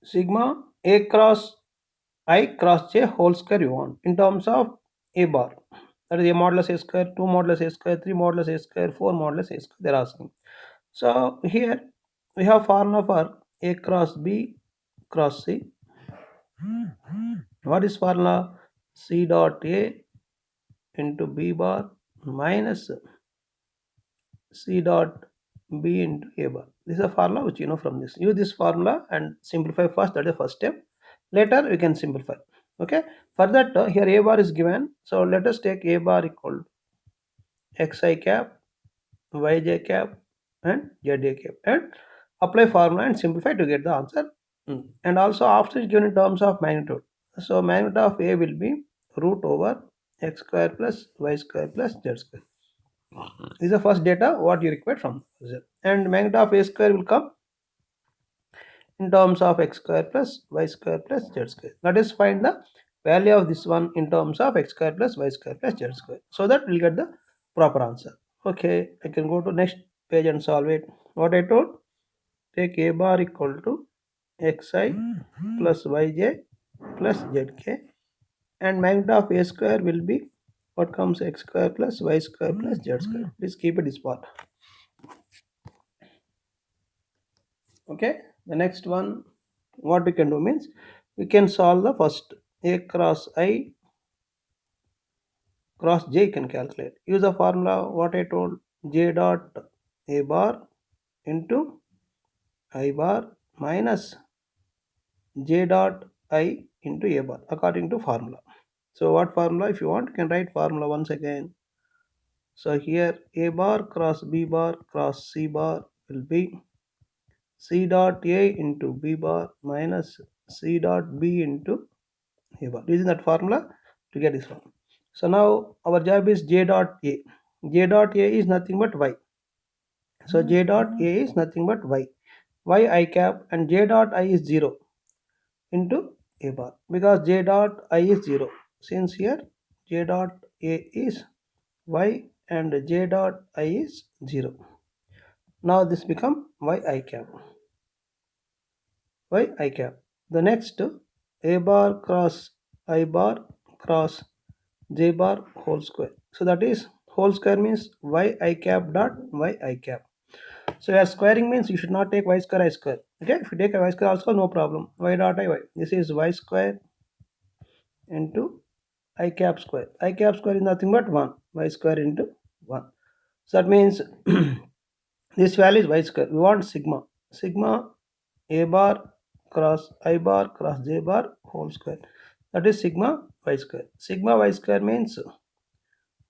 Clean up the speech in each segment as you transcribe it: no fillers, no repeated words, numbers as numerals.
sigma a cross I cross j whole square you want in terms of a bar. That is a modulus a square, 2 modulus a square, 3 modulus a square, 4 modulus a square. They are asking. So here we have formula for a cross b cross c. What is formula? C dot a into b bar minus c dot b into a bar. This is a formula which you know from this. Use this formula and simplify first. That is the first step. Later we can simplify. Okay. For that here a bar is given. So let us take a bar equal to xi cap, yj cap and za cap and apply formula and simplify to get the answer. And also after is given in terms of magnitude. So magnitude of a will be root over x square plus y square plus z square. This is the first data what you require from the user. And magnitude of a square will come in terms of x square plus y square plus z square. Let us find the value of this one in terms of x square plus y square plus z square. So that we'll get the proper answer. Okay, I can go to next page and solve it. What I told, take a bar equal to xi plus yj plus zk and magnitude of a square will be what comes x square plus y square plus z square. Please keep it this part. Okay, the next one what we can do means we can solve the first a cross I cross j can calculate. Use the formula what I told, j dot a bar into I bar minus j dot I into a bar according to formula. So what formula? If you want you can write formula once again. So here a bar cross b bar cross c bar will be c dot a into b bar minus c dot b into a bar. Using that formula to get this one. So now our job is j dot a. J dot a is nothing but y. So j dot a is nothing but y. Y I cap and j dot I is 0 into a bar because j dot I is 0. Since here j dot a is y and j dot I is 0. Now this become y I cap. Y I cap. The next a bar cross I bar cross j bar whole square. So that is whole square means y I cap dot y I cap. So as squaring means you should not take y square I square. Okay, if you take a y square also no problem. Y dot I y. This is y square into I cap square. I cap square is nothing but 1. Y square into 1. So that means this value is y square. We want sigma. Sigma a bar cross I bar cross j bar whole square. That is sigma y square. Sigma y square means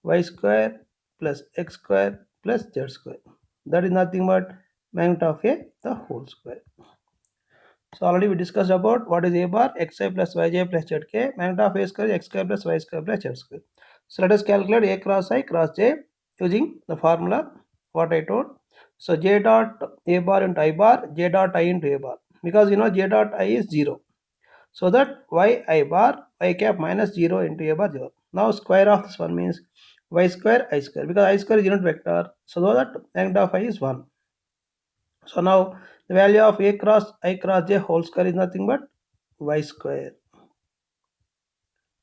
y square plus x square plus z square. That is nothing but magnitude of a the whole square. So already we discussed about what is a bar, xi plus yj plus zk. Magnitude of a square is x square plus y square plus z square. So let us calculate a cross I cross j using the formula what I told. So j dot a bar into I bar, j dot I into a bar. Because you know j dot I is 0. So that y I bar y cap minus 0 into a bar 0. Now square of this one means y square I square because I square is unit vector. So that magnitude of I is 1. So now the value of a cross I cross j whole square is nothing but y square.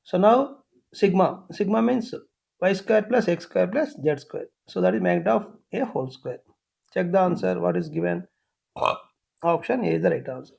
So now sigma. Sigma means y square plus x square plus z square. So that is magnitude of a whole square. Check the answer what is given. Option A is the right answer.